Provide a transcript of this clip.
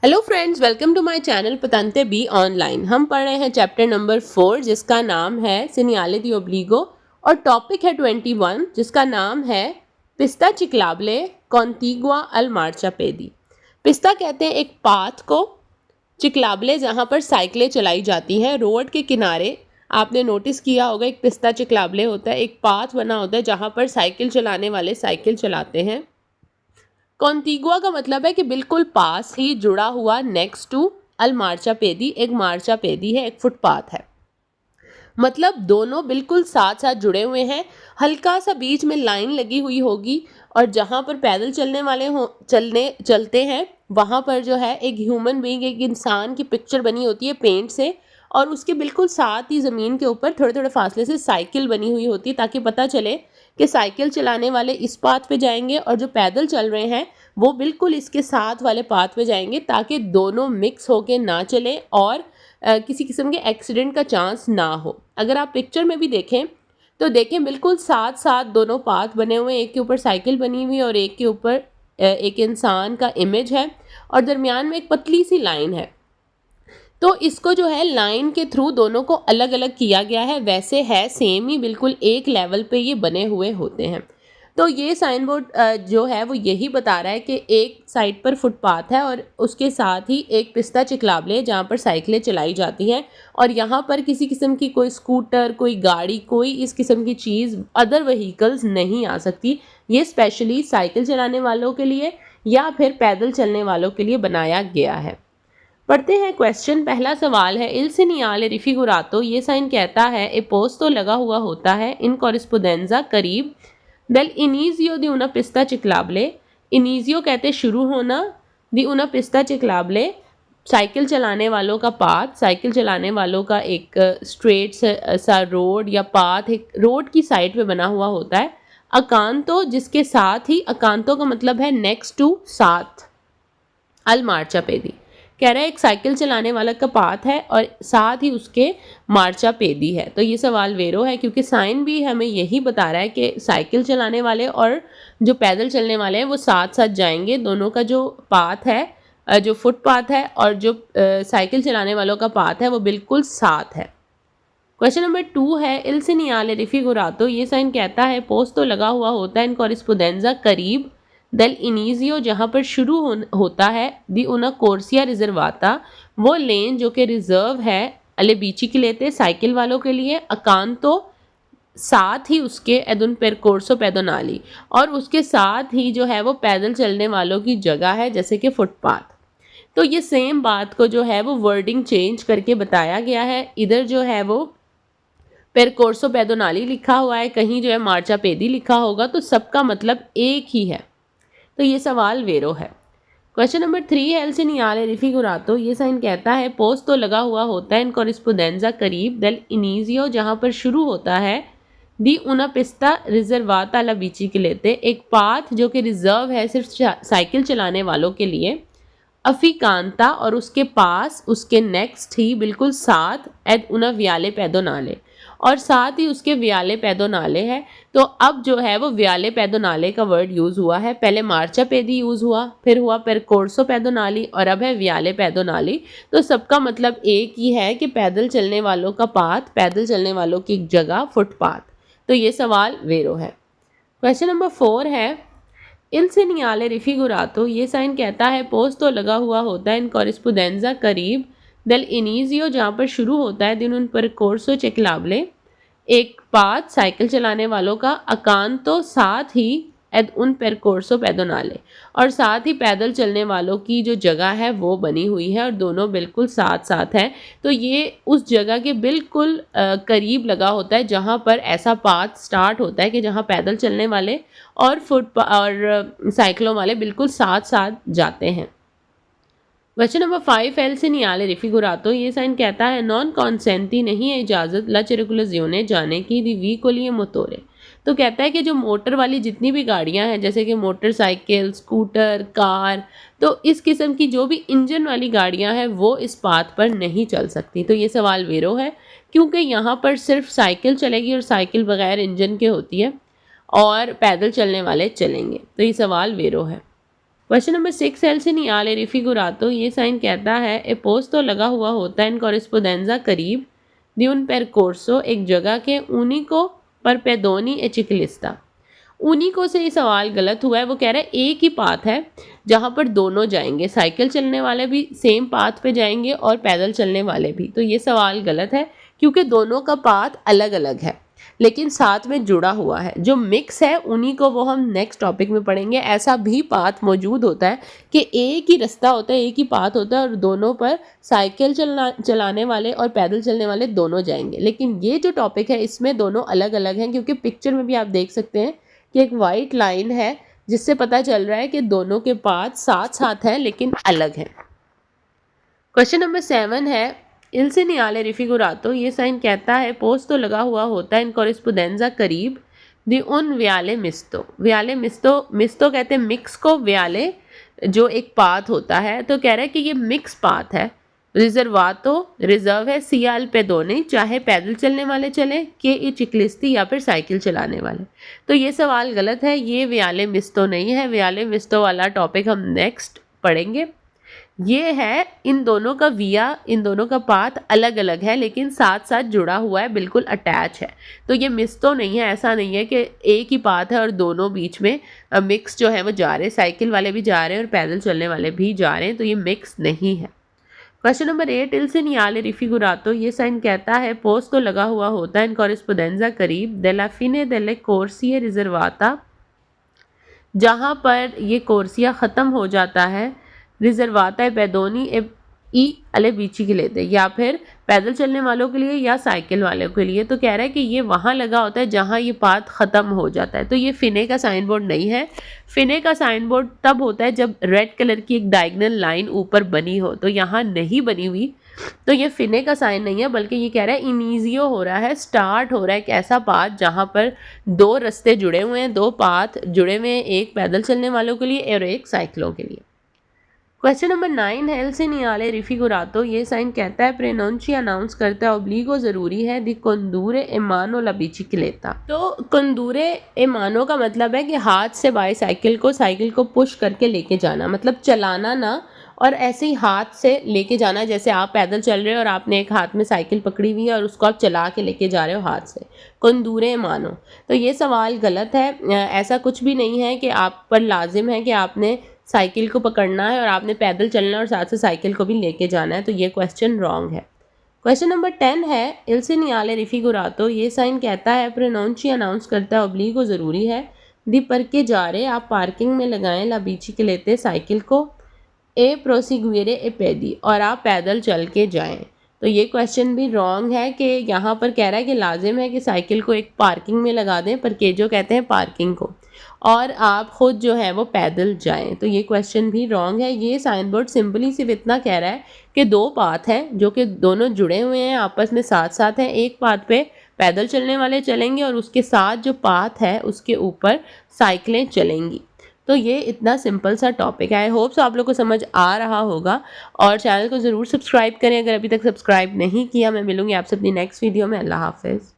Hello friends, welcome to my channel पतंते be online. हम पढ़ रहे हैं चैप्टर नंबर 4 जिसका नाम है सीनियाले दी ओब्लिगो और टॉपिक है 21 जिसका नाम है पिस्ता चिक्लाबले कॉन्टिगुआ अल मार्चापेदी। पिस्ता कहते हैं एक पाथ को, चिक्लाबले जहाँ पर साइकिलें चलाई जाती हैं। रोड के किनारे आपने नोटिस किया होगा एक पिस्ता चिक्लाबले होता है, एक पाथ बना होता है जहाँ पर साइकिल चलाने वाले साइकिल चलाते हैं। कॉन्टिगुआ का मतलब है कि बिल्कुल पास ही, जुड़ा हुआ, नेक्स्ट टू। अल मार्चापेदी एक मार्चापेदी है, एक फुटपाथ है, मतलब दोनों बिल्कुल साथ साथ जुड़े हुए हैं। हल्का सा बीच में लाइन लगी हुई होगी और जहाँ पर पैदल चलने वाले चलते हैं वहाँ पर जो है एक ह्यूमन बीइंग, एक इंसान की पिक्चर बनी होती है पेंट से, और उसके बिल्कुल साथ ही ज़मीन के ऊपर थोड़े थोड़े फासले से साइकिल बनी हुई होती है ताकि पता चले कि साइकिल चलाने वाले इस पाथ पे जाएंगे और जो पैदल चल रहे हैं वो बिल्कुल इसके साथ वाले पाथ पे जाएंगे, ताकि दोनों मिक्स होके ना चले और किसी किस्म के एक्सीडेंट का चांस ना हो। अगर आप पिक्चर में भी देखें तो देखें बिल्कुल साथ साथ दोनों पाथ बने हुए हैं, एक के ऊपर साइकिल बनी हुई और एक के ऊपर एक इंसान का इमेज है और दरमियान में एक पतली सी लाइन है। तो इसको जो है लाइन के थ्रू दोनों को अलग अलग किया गया है, वैसे है सेम ही, बिल्कुल एक लेवल पे ये बने हुए होते हैं। तो ये साइन बोर्ड जो है वो यही बता रहा है कि एक साइड पर फुटपाथ है और उसके साथ ही एक पिस्ता चिक्लाबले जहाँ पर साइकिलें चलाई जाती हैं, और यहाँ पर किसी किस्म की कोई स्कूटर, कोई गाड़ी, कोई इस किस्म की चीज़, अदर व्हीकल्स नहीं आ सकती। ये स्पेशली साइकिल चलाने वालों के लिए या फिर पैदल चलने वालों के लिए बनाया गया है। पढ़ते हैं क्वेश्चन। पहला सवाल है इल सीनियाले रिफिगुरातो, ये साइन कहता है ए पोस्तो लगा हुआ होता है इन कॉरेस्पोंडेंजा करीब del inizio di una pista ciclabile। इनिजियो कहते शुरू होना, दी una pista ciclabile साइकिल चलाने वालों का पाथ, साइकिल चलाने वालों का एक स्ट्रेट सा रोड या पाथ एक रोड की साइड पे बना हुआ होता है। अकांतो जिसके साथ ही, अकांतो का मतलब है नेक्स्ट टू, साथ। अल मार्चापेदी कह रहा है एक साइकिल चलाने वाला का पाथ है और साथ ही उसके मार्चापेदी है। तो ये सवाल वेरो है क्योंकि साइन भी हमें यही बता रहा है कि साइकिल चलाने वाले और जो पैदल चलने वाले हैं वो साथ साथ जाएंगे। दोनों का जो पाथ है, जो फुटपाथ है और जो साइकिल चलाने वालों का पाथ है वो बिल्कुल साथ है। क्वेश्चन नंबर 2 है इल सीनियाले रिफिगुरातो, ये साइन कहता है पोस्तो लगा हुआ होता है इन कॉरेस्पोंडेंजा करीब del इनिजियो जहाँ पर शुरू होता है दी una कोर्सिया रिजर्वाता, वो लेन जो कि रिजर्व है अले बीची के लेते साइकिल वालों के लिए। अकांतो साथ ही उसके एदुन पेरकोर्सो पेदोनाली, और उसके साथ ही जो है वो पैदल चलने वालों की जगह है जैसे कि फुटपाथ। तो ये सेम बात को जो है वो वर्डिंग चेंज करके बताया गया है। इधर जो है वो पेरकोर्सो पेदोनाली लिखा हुआ है, कहीं जो है मार्चापेदी लिखा होगा, तो सबका मतलब एक ही है। तो ये सवाल वेरो है। क्वेश्चन नंबर 3 है एल सीनियाले रिफिगुरातो, ये साइन कहता है पोस्तो लगा हुआ होता है इन कॉरेस्पोंडेंजा करीब del इनिजियो जहाँ पर शुरू होता है दी una पिस्ता रिजर्वाता ला बीची के लेते, एक पाथ जो कि रिजर्व है सिर्फ साइकिल चलाने वालों के लिए। अफिकांता और उसके पास, उसके नेक्स्ट ही, बिल्कुल साथ, एड una वियाले पेदोनाले, और साथ ही उसके वियाले पेदोनाले है। तो अब जो है वो वियाले पेदोनाले का वर्ड यूज़ हुआ है, पहले मार्चापेदी यूज़ हुआ, फिर हुआ पेरकोर्सो पेदोनाली और अब है वियाले पेदोनाली। तो सबका मतलब एक ही है कि पैदल चलने वालों का पाथ, पैदल चलने वालों की जगह फुटपाथ। तो ये सवाल वेरो है। क्वेश्चन नंबर 4 है इल सीनियाले रिफिगुरातो, ये साइन कहता है पोस्तो लगा हुआ होता है इन कॉरेस्पोंडेंजा करीब del इनिजियो जहाँ पर शुरू होता है दिन उन परकोर्सो चिक्लाबले, एक पाथ साइकिल चलाने वालों का। अकांतो साथ ही एद उन पेरकोर्सो पेदोनाले, और साथ ही पैदल चलने वालों की जो जगह है वो बनी हुई है और दोनों बिल्कुल साथ साथ हैं। तो ये उस जगह के बिल्कुल करीब लगा होता है जहाँ पर ऐसा पाथ स्टार्ट होता है कि जहाँ पैदल चलने वाले और साइकिलों वाले बिल्कुल साथ साथ जाते हैं। क्वेश्चन नंबर 5 एल सीनियाले रिफिगुरातो, ये साइन कहता है नॉन कॉन्सेंटी नहीं है इजाज़त ला चिरकुलजियोने जाने की दी वी को लिए मोटोरे। तो कहता है कि जो मोटर वाली जितनी भी गाड़ियां हैं जैसे कि मोटरसाइकिल, स्कूटर, कार, तो इस किस्म की जो भी इंजन वाली गाड़ियां हैं वो इस पाथ पर नहीं चल सकती। तो ये सवाल वेरो है क्योंकि यहाँ पर सिर्फ साइकिल चलेगी और साइकिल बगैर इंजन के होती है और पैदल चलने वाले चलेंगे। तो ये सवाल वेरो है। क्वेश्चन नंबर 6 एल सीनियाले रिफिगुरातो, ये साइन कहता है ए पोस्तो लगा हुआ होता है इन कॉरेस्पोंडेंजा करीब दी उन परकोर्सो, एक जगह के उनिको पर पेदोनी ए चिकलिस्ता। उनिको से ये सवाल गलत हुआ है, वो कह रहा है एक ही पाथ है जहाँ पर दोनों जाएंगे, साइकिल चलने वाले भी सेम पाथ पे जाएंगे और पैदल चलने वाले भी। तो ये सवाल गलत है क्योंकि दोनों का पाथ अलग अलग है लेकिन साथ में जुड़ा हुआ है। जो मिक्स है उन्हीं को वो हम नेक्स्ट टॉपिक में पढ़ेंगे। ऐसा भी पाथ मौजूद होता है कि एक ही रास्ता होता है, एक ही पाथ होता है और दोनों पर साइकिल चलाने वाले और पैदल चलने वाले दोनों जाएंगे। लेकिन ये जो टॉपिक है इसमें दोनों अलग अलग हैं क्योंकि पिक्चर में भी आप देख सकते हैं कि एक वाइट लाइन है जिससे पता चल रहा है कि दोनों के पाथ साथ साथ हैं लेकिन अलग हैं। क्वेश्चन नंबर 7 है इल सीनियाले रिफिगुरातो, ये साइन कहता है पोस्तो लगा हुआ होता है इन कॉरेस्पोंडेंजा करीब दी उन व्याले मिस्तो। व्याले मिस्तो, मिस्तो कहते हैं मिक्स को, व्याले जो एक पाथ होता है। तो कह रहा है कि ये मिक्स पाथ है। रिजर्वातो, रिजर्व है सियाल पे दोनों, चाहे पैदल चलने वाले चले के ई चिकलिस्ती या फिर साइकिल चलाने वाले। तो ये सवाल गलत है, ये व्याले मिस्तो नहीं है। व्याले मिस्तो वाला टॉपिक हम नेक्स्ट पढ़ेंगे। ये है इन दोनों का विया, इन दोनों का पाथ अलग अलग है लेकिन साथ साथ जुड़ा हुआ है, बिल्कुल अटैच है। तो ये मिस तो नहीं है, ऐसा नहीं है कि एक ही पाथ है और दोनों बीच में मिक्स जो है वो जा रहे हैं, साइकिल वाले भी जा रहे हैं और पैदल चलने वाले भी जा रहे हैं। तो ये मिक्स नहीं है। क्वेश्चन नंबर 8 इल सीनियाले रिफिगुरातो, ये साइन कहता है पोस्ट तो लगा हुआ होता है इन कॉरेस्पोंडेंजा करीब देला फिने देले कोर्सिया रिजर्वाता, जहाँ पर ये कोर्सिया ख़त्म हो जाता है रिजर्वाता है पैदोनी ई अले बीची के लेते, या फिर पैदल चलने वालों के लिए या साइकिल वालों के लिए। तो कह रहा है कि ये वहाँ लगा होता है जहाँ ये पाथ ख़त्म हो जाता है। तो ये फिने का साइन बोर्ड नहीं है। फिने का साइन बोर्ड तब होता है जब रेड कलर की एक डायगोनल लाइन ऊपर बनी हो, तो यहाँ नहीं बनी हुई, तो ये फिने का साइन नहीं है, बल्कि ये कह रहा है इनिजियो हो रहा है, स्टार्ट हो रहा है एक ऐसा पाथ जहाँ पर दो रास्ते जुड़े हुए हैं, दो पाथ जुड़े हुए हैं, एक पैदल चलने वालों के लिए और एक साइकिलों के लिए। क्वेश्चन नंबर 9 है एल सीनियाले रिफिगुरातो, ये साइन कहता है प्रेनोंची अनाउंस करता है ओब्लिगो ज़रूरी है दी कंदूरे एमानो लबीची लेता। तो कंदूरे एमानो का मतलब है कि हाथ से बाईसाइकिल को, साइकिल को पुश करके लेके जाना, मतलब चलाना ना, और ऐसे ही हाथ से लेके जाना। जैसे आप पैदल चल रहे हो और आपने एक हाथ में साइकिल पकड़ी हुई है और उसको आप चला के लेके जा रहे हो हाथ से, कंदूरे मानो। तो ये सवाल गलत है। ऐसा कुछ भी नहीं है कि आप पर लाजिम है कि आपने साइकिल को पकड़ना है और आपने पैदल चलना है और साथ से साइकिल को भी लेके जाना है। तो ये क्वेश्चन रॉन्ग है। क्वेश्चन नंबर 10 है इल सीनियाले रिफिगुरातो, ये साइन कहता है प्रोनाउंसी अनाउंस करता है ओब्लिगो ज़रूरी है दी पर के जा रहे, आप पार्किंग में लगाएं ला बीची के लेते साइकिल को ए प्रोसीगुएरे ए पैदी, और आप पैदल चल के जाएं। तो ये क्वेश्चन भी रॉन्ग है कि यहाँ पर कह रहा है कि लाजिम है कि साइकिल को एक पार्किंग में लगा दें, पर के जो कहते हैं पार्किंग को, और आप खुद जो है वो पैदल जाएं। तो ये क्वेश्चन भी रॉन्ग है। ये साइन बोर्ड सिंपली सिर्फ इतना कह रहा है कि दो पाथ हैं जो कि दोनों जुड़े हुए हैं, आपस में साथ साथ हैं। एक पाथ पे पैदल चलने वाले चलेंगे और उसके साथ जो पाथ है उसके ऊपर साइकिलें चलेंगी। तो ये इतना सिंपल सा टॉपिक है। आई होप सो आप लोग को समझ आ रहा होगा, और चैनल को ज़रूर सब्सक्राइब करें अगर अभी तक सब्सक्राइब नहीं किया। मैं मिलूंगी आपसे अपनी नेक्स्ट वीडियो में। अल्लाह हाफिज़।